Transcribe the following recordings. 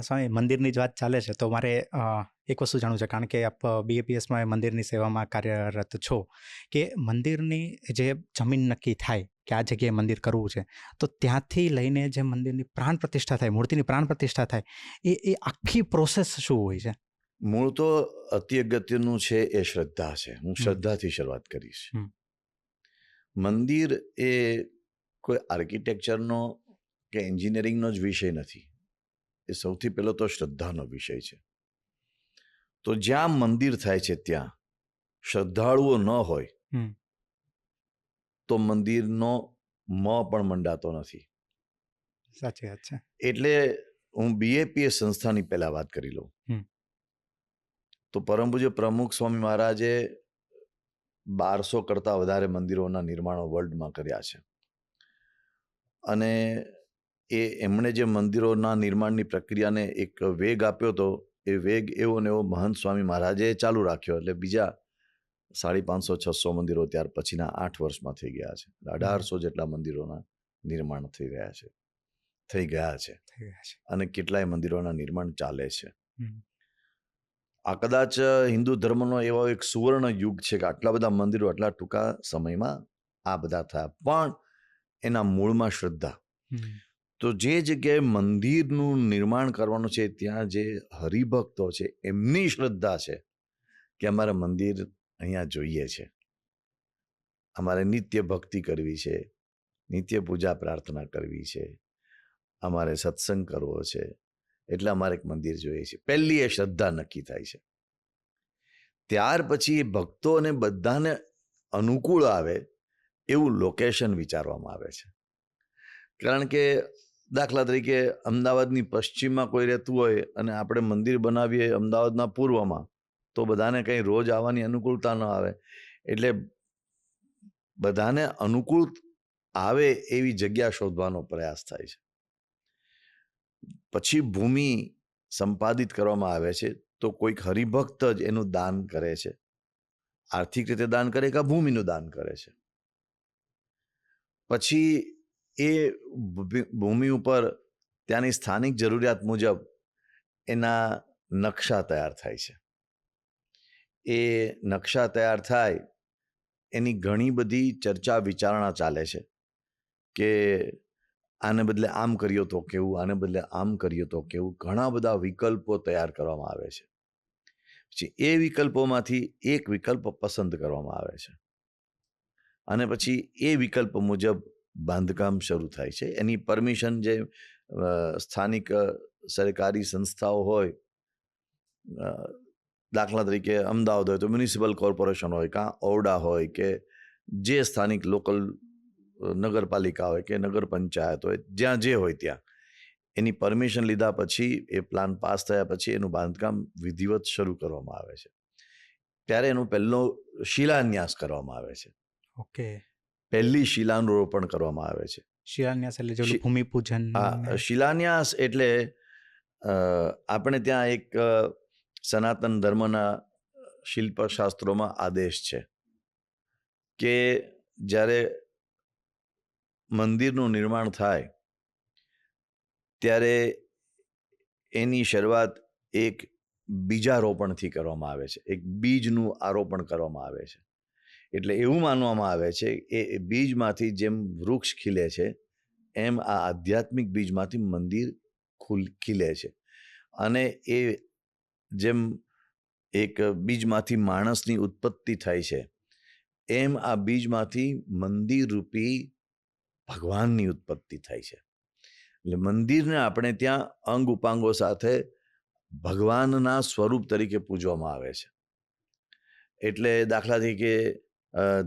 સ્વામી, મંદિરની જ વાત ચાલે છે તો મારે એક વસ્તુ જાણવું છે, કારણ કે આપ BAPSમાં મંદિરની સેવામાં કાર્યરત છો, કે મંદિરની જે જમીન નક્કી થાય કે આ જગ્યાએ મંદિર કરવું છે, તો ત્યાંથી લઈને જે મંદિરની પ્રાણ પ્રતિષ્ઠા થાય, મૂર્તિની પ્રાણ પ્રતિષ્ઠા થાય, એ આખી પ્રોસેસ શું હોય છે? મૂળ તો અતિ અગત્યનું છે એ શ્રદ્ધા છે. હું શ્રદ્ધાથી શરૂઆત કરીશ. મંદિર એ કોઈ આર્કિટેક્ચરનો કે એન્જિનિયરિંગનો જ વિષય નથી. એ સૌથી પહેલો તો શ્રદ્ધાનો વિષય છે. તો જ્યાં મંદિર થાય છે ત્યાં શ્રદ્ધાળુઓ ન હોય તો મંદિરનો પણ મંડાતો નથી. સાચી વાત છે. એટલે હું BAPS સંસ્થાની પહેલા વાત કરી લઉં તો પરમ પૂજ્ય પ્રમુખ સ્વામી મહારાજે 1200 કરતા વધારે મંદિરોના નિર્માણો વર્લ્ડમાં કર્યા છે. અને એમણે જે મંદિરોના નિર્માણની પ્રક્રિયાને એક વેગ આપ્યો હતો, એ વેગ એવો ને એવો મહંત સ્વામી મહારાજે ચાલુ રાખ્યો. એટલે બીજા 550-600 મંદિરો ત્યાર પછીના 8 વર્ષમાં થઈ ગયા છે. 1800 જેટલા મંદિરોના નિર્માણ થઈ ગયા છે. અને કેટલાય મંદિરોના નિર્માણ ચાલે છે. આ કદાચ હિન્દુ ધર્મનો એવો એક સુવર્ણ યુગ છે કે આટલા બધા મંદિરો આટલા ટૂંકા સમયમાં આ બધા થયા. પણ એના મૂળમાં શ્રદ્ધા. તો જે જગ્યાએ મંદિરનું નિર્માણ કરવાનું છે ત્યાં જે હરિભક્તો છે એમની શ્રદ્ધા છે કે અમારે મંદિર અહીંયા જોઈએ છે, અમારે નિત્ય ભક્તિ કરવી છે, નિત્ય પૂજા પ્રાર્થના કરવી છે, અમારે સત્સંગ કરવો છે, એટલે અમારે એક મંદિર જોઈએ છે. પહેલી એ શ્રદ્ધા નક્કી થાય છે. ત્યાર પછી એ ભક્તોને બધાને અનુકૂળ આવે એવું લોકેશન વિચારવામાં આવે છે. કારણ કે દાખલા તરીકે અમદાવાદની પશ્ચિમમાં કોઈ રહેતું હોય અને આપણે મંદિર બનાવીએ અમદાવાદના પૂર્વમાં, તો બધાને કંઈ રોજ આવવાની અનુકૂળતા ન આવે. એટલે બધાને અનુકૂળ આવે એવી જગ્યા શોધવાનો પ્રયાસ થાય છે. પછી ભૂમિ સંપાદિત કરવામાં આવે છે. તો કોઈક હરિભક્ત જ એનું દાન કરે છે, આર્થિક રીતે દાન કરે કે ભૂમિનું દાન કરે છે. પછી એ ભૂમિ ઉપર ત્યાંની સ્થાનિક જરૂરિયાત મુજબ એના નકશા તૈયાર થાય છે. એ નકશા તૈયાર થાય એની ઘણી બધી ચર્ચા વિચારણા ચાલે છે કે આને બદલે આમ કર્યો તો કેવું, આને બદલે આમ કર્યો તો કેવું. ઘણા બધા વિકલ્પો તૈયાર કરવામાં આવે છે. પછી એ વિકલ્પોમાંથી એક વિકલ્પ પસંદ કરવામાં આવે છે અને પછી એ વિકલ્પ મુજબ બાંધકામ શરૂ થાય છે. એની પરમિશન જે સ્થાનિક સરકારી સંસ્થાઓ હોય, દાખલા તરીકે અમદાવાદ હોય તો મ્યુનિસિપલ કોર્પોરેશન હોય, કાં ઓરડા હોય, કે જે સ્થાનિક લોકલ નગરપાલિકા હોય કે નગર પંચાયત હોય, જ્યાં જે હોય ત્યાં એની પરમિશન લીધા પછી એ પ્લાન પાસ થયા પછી એનું બાંધકામ વિધિવત શરૂ કરવામાં આવે છે. ત્યારે એનો પહેલો શિલાન્યાસ કરવામાં આવે છે. ઓકે. પહેલી શિલારોપણ કરવામાં આવે છે. શિલાન્યાસ એટલે ભૂમિપૂજન. શિલાન્યાસ એટલે આપણે ત્યાં એક સનાતન ધર્મના શિલ્પશાસ્ત્રોમાં આદેશ છે કે જ્યારે મંદિરનું નિર્માણ થાય ત્યારે એની શરૂઆત એક બીજારોપણથી કરવામાં આવે છે. એક બીજનું આરોપણ કરવામાં આવે છે. એટલે એવું માનવામાં આવે છે કે એ બીજમાંથી જેમ વૃક્ષ ખીલે છે એમ આ આધ્યાત્મિક બીજમાંથી મંદિર ખીલે છે. અને એ જેમ એક બીજમાંથી માણસની ઉત્પત્તિ થાય છે એમ આ બીજમાંથી મંદિર રૂપી ભગવાનની ઉત્પત્તિ થાય છે. એટલે મંદિરને આપણે ત્યાં અંગ ઉપાંગો સાથે ભગવાનના સ્વરૂપ તરીકે પૂજવામાં આવે છે. એટલે દાખલા તરીકે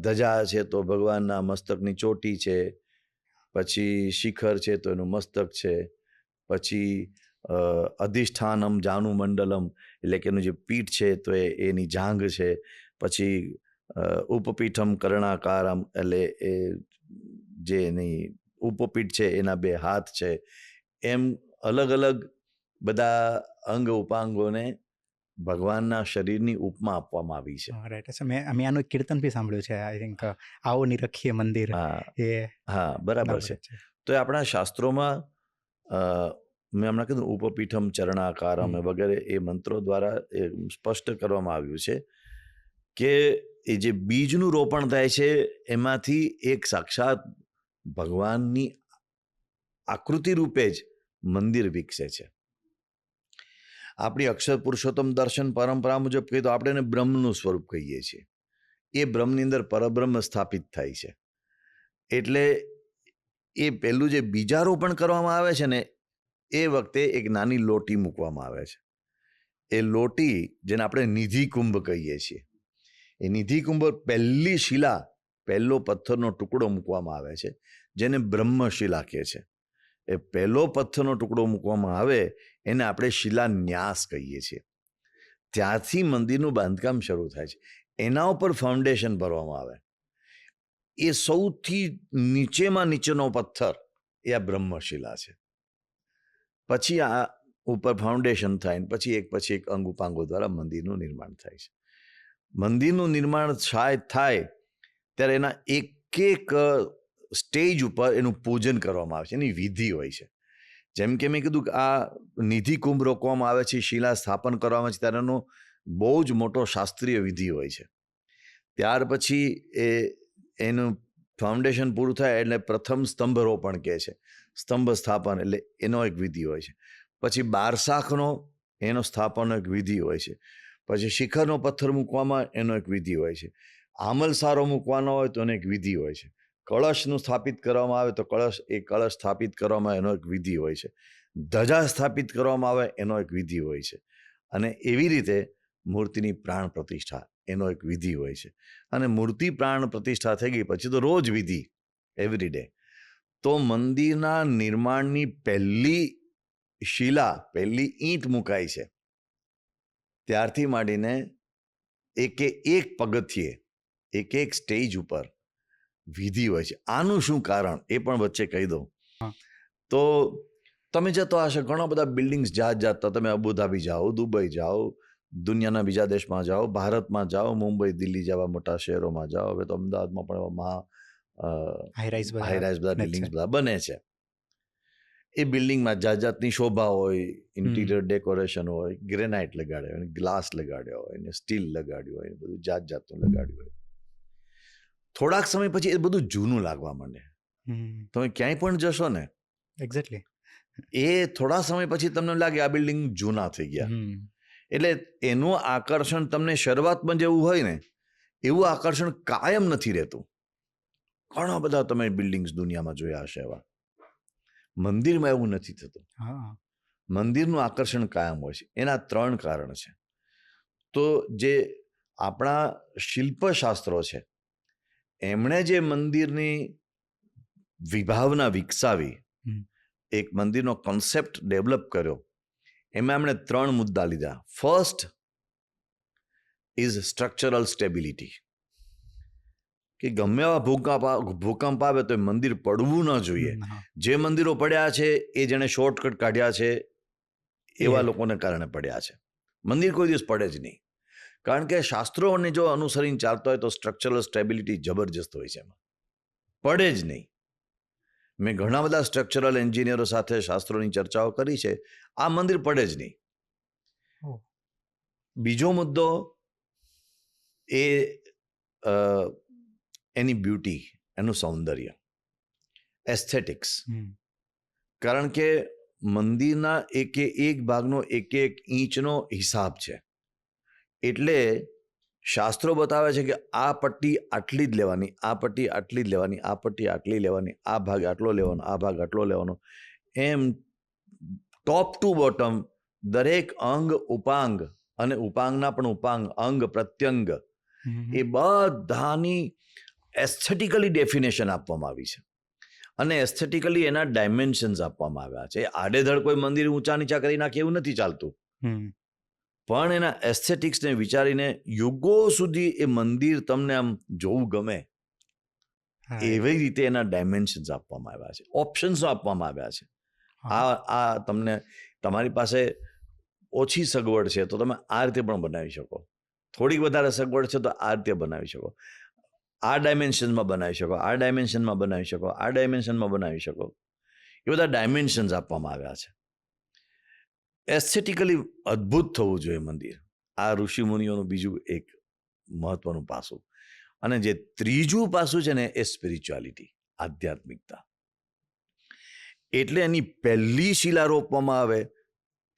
ધજા છે તો ભગવાનના મસ્તકની ચોટી છે, પછી શિખર છે તો એનું મસ્તક છે, પછી અધિષ્ઠાનમ જાનુ મંડલમ એટલે કે એનું જે પીઠ છે તો એની જાંઘ છે, પછી ઉપપીઠમ કર્ણાકારમ એટલે એ જે એની ઉપપીઠ છે એના 2 હાથ છે. એમ અલગ અલગ બધા અંગ ઉપાંગોને ભગવાનના શરીરની ઉપમા આપવામાં આવી છે. રાઈટ. મેં આનું કીર્તન બી સાંભળ્યું છે. આઈ થિંક આવો નિરખીએ મંદિર. હા, બરાબર છે. તો એ આપણા શાસ્ત્રોમાં મેં હમણાં કીધું ઉપપીઠમ ચરણાકારમ વગેરે એ મંત્રો દ્વારા એ સ્પષ્ટ કરવામાં આવ્યું છે કે એ જે બીજનું રોપણ થાય છે એમાંથી એક સાક્ષાત ભગવાનની આકૃતિ રૂપે જ મંદિર વિકસે છે. આપણી અક્ષર પુરુષોત્તમ દર્શન પરંપરા મુજબ કહીએ તો આપણે એને બ્રહ્મનું સ્વરૂપ કહીએ છીએ. એ બ્રહ્મની અંદર પરબ્રહ્મ સ્થાપિત થાય છે. એટલે એ પહેલું જે બીજારોપણ કરવામાં આવે છે ને એ વખતે એક નાની લોટી મૂકવામાં આવે છે. એ લોટી જેને આપણે નિધિ કુંભ કહીએ છીએ, એ નિધિ કુંભ પહેલી શિલા, પહેલો પથ્થરનો ટુકડો મૂકવામાં આવે છે જેને બ્રહ્મશિલા કહે છે. એ પહેલો પથ્થરનો ટુકડો મૂકવામાં આવે એને આપણે શિલાન્યાસ કહીએ છીએ. ત્યારથી મંદિરનું બાંધકામ શરૂ થાય છે. એના ઉપર ફાઉન્ડેશન ભરવામાં આવે. એ સૌથી નીચેમાં નીચેનો પથ્થર એ આ બ્રહ્મશિલા છે. પછી આ ઉપર ફાઉન્ડેશન થાય, પછી એક અંગ ઉપાંગો દ્વારા મંદિરનું નિર્માણ થાય છે. મંદિરનું નિર્માણ થાય ત્યારે એના એક સ્ટેજ ઉપર એનું પૂજન કરવામાં આવે છે, એની વિધિ હોય છે. જેમ કે મેં કીધું કે આ નિધિ કુંભ રોકવામાં આવે છે, શિલા સ્થાપન કરવામાં આવે છે, ત્યારે એનો બહુ જ મોટો શાસ્ત્રીય વિધિ હોય છે. ત્યાર પછી એનું ફાઉન્ડેશન પૂરું થાય એટલે પ્રથમ સ્તંભ રોપણ કહે છે, સ્તંભ સ્થાપન, એટલે એનો એક વિધિ હોય છે. પછી 12 શાખનો એનો સ્થાપનનો એક વિધિ હોય છે. પછી શિખરનો પથ્થર મૂકવામાં એનો એક વિધિ હોય છે. આમલસારો મૂકવાનો હોય તો એનો એક વિધિ હોય છે. કળશનું સ્થાપિત કરવામાં આવે તો કળશ સ્થાપિત કરવામાં એનો એક વિધિ હોય છે. ધજા સ્થાપિત કરવામાં આવે એનો એક વિધિ હોય છે. અને એવી રીતે મૂર્તિની પ્રાણ પ્રતિષ્ઠા એનો એક વિધિ હોય છે. અને મૂર્તિ પ્રાણ પ્રતિષ્ઠા થઈ ગઈ પછી તો રોજ વિધિ, એવરી ડે. તો મંદિરના નિર્માણની પહેલી શિલા, પહેલી ઈંટ મુકાય છે ત્યારથી માંડીને એક પગથિયે, એક સ્ટેજ ઉપર વિધિ હોય છે. આનું શું કારણ એ પણ વચ્ચે કહી દઉં. તો તમે જતો હશે ઘણા બધા બિલ્ડિંગ્સ જાતના, તમે અબુધાબી જાઓ, દુબઈ જાઓ, દુનિયાના બીજા દેશમાં જાઓ, ભારતમાં જાઓ, મુંબઈ, દિલ્હી જેવા મોટા શહેરોમાં જાઓ, હવે તો અમદાવાદમાં પણ હાઈરાઇઝ બધા બિલ્ડિંગ્સ બધા બને છે. એ બિલ્ડિંગમાં જાતની શોભા હોય, ઇન્ટિરિયર ડેકોરેશન હોય, ગ્રેનાઇટ લગાડ્યો હોય, ગ્લાસ લગાડ્યો હોય, ને સ્ટીલ લગાડ્યું હોય, બધું જાતનું લગાડ્યું હોય. થોડાક સમય પછી એ બધું જૂનું લાગવા માંડે. તમે ક્યાંય પણ જશો ને, એક્ઝેક્ટલી, એ થોડા સમય પછી તમને લાગે આ બિલ્ડિંગ જૂના થઈ ગયા. એટલે એનું આકર્ષણ તમને શરૂઆતમાં જેવું હોય ને એવું આકર્ષણ કાયમ નથી રહેતું. ઘણા બધા તમે બિલ્ડિંગ્સ દુનિયામાં જોયા હશે એવા. મંદિરમાં એવું નથી થતું. મંદિરનું આકર્ષણ કાયમ હોય છે. એના 3 કારણ છે. તો જે આપણા શિલ્પશાસ્ત્રો છે એમણે જે મંદિરની વિભાવના વિકસાવી, એક મંદિરનો કોન્સેપ્ટ ડેવલપ કર્યો, એમાં એમણે 3 મુદ્દા લીધા. ફર્સ્ટ ઇઝ સ્ટ્રક્ચરલ સ્ટેબિલિટી, કે ગમે એવા ભૂકંપ આવે તો મંદિર પડવું ન જોઈએ. જે મંદિરો પડ્યા છે એ જેણે શોર્ટકટ કાઢ્યા છે એવા લોકોને કારણે પડ્યા છે. મંદિર કોઈ દિવસ પડે જ નહીં. કારણ કે શાસ્ત્રોને જો અનુસરીને ચાલતો હોય તો સ્ટ્રક્ચરલ સ્ટેબિલિટી જબરજસ્ત હોય છે, એમાં પડે જ નહીં. મેં ઘણા બધા સ્ટ્રક્ચરલ એન્જિનિયરો સાથે શાસ્ત્રોની ચર્ચાઓ કરી છે. આ મંદિર પડે જ નહીં. બીજો મુદ્દો એ એની બ્યુટી, એનું સૌંદર્ય, એસ્થેટિક્સ. કારણ કે મંદિરના એક ભાગનો એક ઇંચનો હિસાબ છે. એટલે શાસ્ત્રો બતાવે છે કે આ પટ્ટી આટલી જ લેવાની, આ પટ્ટી આટલી જ લેવાની, આ પટ્ટી આટલી લેવાની, આ ભાગ આટલો લેવાનો, આ ભાગ આટલો લેવાનો. એમ ટોપ ટુ બોટમ દરેક અંગ ઉપાંગ, અને ઉપાંગના પણ ઉપાંગ, અંગ પ્રત્યંગ, એ બધાની એસ્થેટિકલી ડેફિનેશન આપવામાં આવી છે. અને એસ્થેટિકલી એના ડાયમેન્શન્સ આપવામાં આવ્યા છે. આડેધડ કોઈ મંદિર ઊંચા નીચા કરી નાખે એવું નથી ચાલતું. પણ એના એસ્થેટિક્સને વિચારીને યુગો સુધી એ મંદિર તમને આમ જોવું ગમે એવી રીતે એના ડાયમેન્શન્સ આપવામાં આવ્યા છે, ઓપ્શન્સ આપવામાં આવ્યા છે. આ તમને, તમારી પાસે ઓછી સગવડ છે તો તમે આ રીતે પણ બનાવી શકો, થોડીક વધારે સગવડ છે તો આ રીતે બનાવી શકો, આ ડાયમેન્શનમાં બનાવી શકો, આ ડાયમેન્શનમાં બનાવી શકો, આ ડાયમેન્શનમાં બનાવી શકો. એ બધા ડાયમેન્શન્સ આપવામાં આવ્યા છે. એસ્થેટિકલી અદ્ભુત થવું જોઈએ મંદિર. આ ઋષિમુનિઓનું બીજું એક મહત્વનું પાસું. અને જે ત્રીજું પાસું છે ને એ સ્પિરિચ્યુઆલિટી, આધ્યાત્મિકતા. એટલે એની પહેલી શિલા રોપવામાં આવે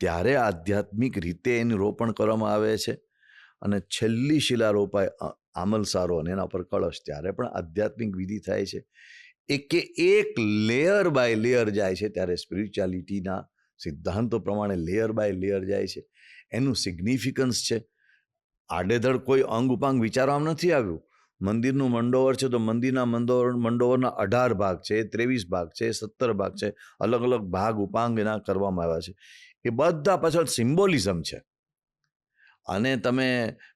ત્યારે આધ્યાત્મિક રીતે એનું રોપણ કરવામાં આવે છે, અને છેલ્લી શિલા રોપાય આમલસારો અને એના પર કળશ ત્યારે પણ આધ્યાત્મિક વિધિ થાય છે. એક લેયર બાય લેયર જાય છે ત્યારે સ્પિરિચ્યુઆલિટીના સિદ્ધાંતો પ્રમાણે લેયર બાય લેયર જાય છે. એનું સિગ્નિફિકન્સ છે. આડેધડ કોઈ અંગ ઉપાંગ વિચારવામાં નથી આવ્યું. મંદિરનું મંડોવર છે તો મંદિરના મંડોવરના 18 ભાગ છે, 23 ભાગ છે, 17 ભાગ છે, અલગ અલગ ભાગ ઉપાંગ એના કરવામાં આવ્યા છે. એ બધા પાછળ સિમ્બોલિઝમ છે. અને તમે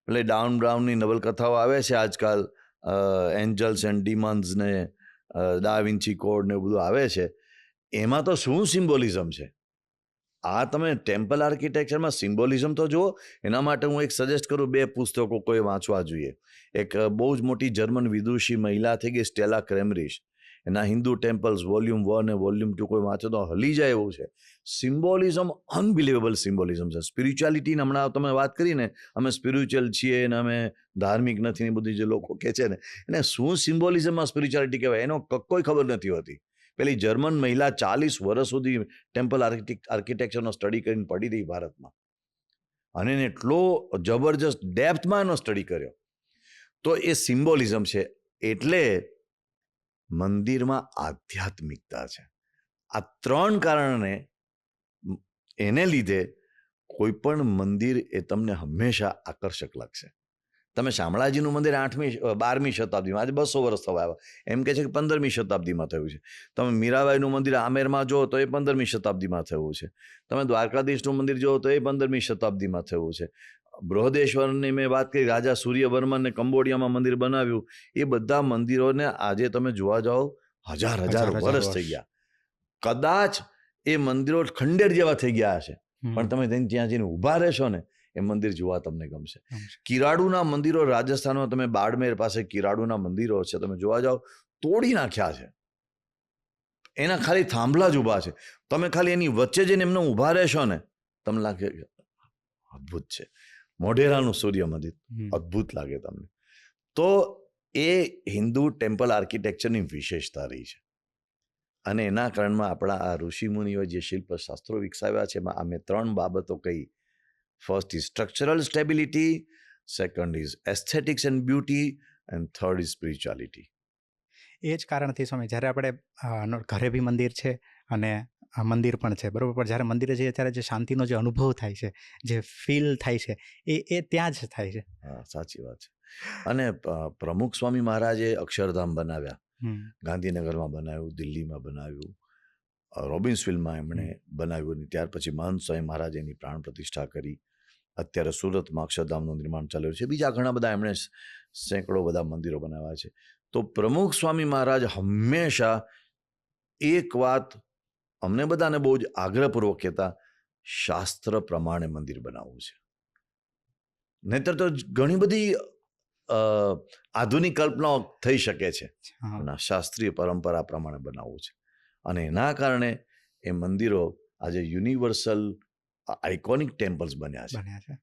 પેલે ડાઉન બ્રાઉનની નવલકથાઓ આવે છે આજકાલ, એન્જલ્સ એન્ડ ડીમન્સ ને દા વિન્ચી કોડ ને બધું આવે છે, એમાં તો શું સિમ્બોલિઝમ છે. આ તમે ટેમ્પલ આર્કિટેક્ચરમાં સિમ્બોલિઝમ તો જુઓ. એના માટે હું એક સજેસ્ટ કરું, 2 પુસ્તકો કોઈ વાંચવા જોઈએ. એક બહુ જ મોટી જર્મન વિદુષી મહિલા થઈ ગઈ સ્ટેલા ક્રેમરિશ, એના હિન્દુ ટેમ્પલ્સ વોલ્યુમ 1 અને વોલ્યુમ 2 કોઈ વાંચો તો હલી જાય એવું છે. સિમ્બોલિઝમ અનબિલિવેબલ સિમ્બોલિઝમ છે. સ્પિરિચ્યુઆલિટીની હમણાં તમે વાત કરીને, અમે સ્પિરિચ્યુઅલ છીએ ને અમે ધાર્મિક નથી, ને બધી જે લોકો કહે છે ને, એને શું સિમ્બોલિઝમમાં સ્પિરિચ્યુઆલિટી કહેવાય એનો કોઈ ખબર નથી હોતી. પેલી જર્મન મહિલા 40 વર્ષ સુધી ટેમ્પલ આર્કિટેક્ચરનો સ્ટડી કરીને પડી રહી ભારતમાં, અને એને એટલો જબરજસ્ત ડેપ્થમાં એનો સ્ટડી કર્યો. તો એ સિમ્બોલિઝમ છે. એટલે મંદિરમાં આધ્યાત્મિકતા છે. આ 3 કારણે એને લીધે કોઈ પણ મંદિર એ તમને હંમેશા આકર્ષક લાગશે. તમે શામળાજીનું મંદિર 12મી શતાબ્દીમાં, આજે 200 વર્ષ થવા આવ્યા, એમ કે છે કે 15મી શતાબ્દીમાં થયું છે. તમે મીરાબાઈનું મંદિર આમેરમાં જુઓ તો એ 15મી શતાબ્દીમાં થયું છે. તમે દ્વારકાધીશનું મંદિર જુઓ તો એ 15મી શતાબ્દીમાં થયું છે. બૃહદેશ્વરની મેં વાત કરી, રાજા સૂર્યવર્મનને કંબોડિયામાં મંદિર બનાવ્યું. એ બધા મંદિરોને આજે તમે જોવા જાઓ હજાર વર્ષ થઈ ગયા. કદાચ એ મંદિરો ખંડેર જેવા થઈ ગયા હશે, પણ તમે ત્યાં જઈને ઊભા રહેશો ને, એ મંદિર જોવા તમને ગમશે. કિરાડુના મંદિરો રાજસ્થાનમાં, તમે બાડમેર પાસે કિરાડુના મંદિરો છે, તમે જોવા જાઓ તોડી નાખ્યા છે. એના ખાલી થાંભલા જ ઊભા છે. તમે ખાલી એની વચ્ચે જઈને એમને ઊભા રહેશો ને, તમને લાગે અદ્ભુત છે. મોઢેરાનું સૂર્ય મંદિર અદ્ભુત લાગે તમને. તો એ હિન્દુ ટેમ્પલ આર્કિટેક્ચરની વિશેષતા રહી છે. અને એના કારણમાં આપણા આ ઋષિમુનિઓ જે શિલ્પશાસ્ત્રો વિકસાવ્યા છે, એમાં અમે 3 બાબતો કહી. First is structural stability, second is aesthetics and beauty, and third is spirituality. એ જ કારણથી સ્વામી, જ્યારે આપણે ઘરે બી મંદિર છે અને મંદિર પણ છે, બરાબર, પણ જ્યારે મંદિરે જઈએ ત્યારે જે શાંતિનો જે અનુભવ થાય છે, જે ફીલ થાય છે, એ ત્યાં જ થાય છે. હા, સાચી વાત છે. અને પ્રમુખ સ્વામી મહારાજે અક્ષરધામ બનાવ્યા, ગાંધીનગરમાં બનાવ્યું, દિલ્હીમાં બનાવ્યું, રોબિન્સવિલમાં એમણે બનાવ્યું, અને ત્યાર પછી મહંત સ્વામી મહારાજે એની પ્રાણ પ્રતિષ્ઠા કરી. અત્યારે સુરતમાં અક્ષરધામનું નિર્માણ ચાલી રહ્યું છે. બીજા ઘણા બધા એમણે સેંકડો બધા મંદિરો બનાવ્યા છે. તો પ્રમુખ સ્વામી મહારાજ હંમેશા એક વાત અમને બધાને બહુ જ આગ્રહપૂર્વક કહેતા, શાસ્ત્ર પ્રમાણે મંદિર બનાવવું છે. નહીતર તો ઘણી બધી આધુનિક કલ્પનાઓ થઈ શકે છે, પણ શાસ્ત્રીય પરંપરા પ્રમાણે બનાવવું છે. અને એના કારણે એ મંદિરો આજે યુનિવર્સલ આઇકોનિક ટેમ્પલ્સ બન્યા છે.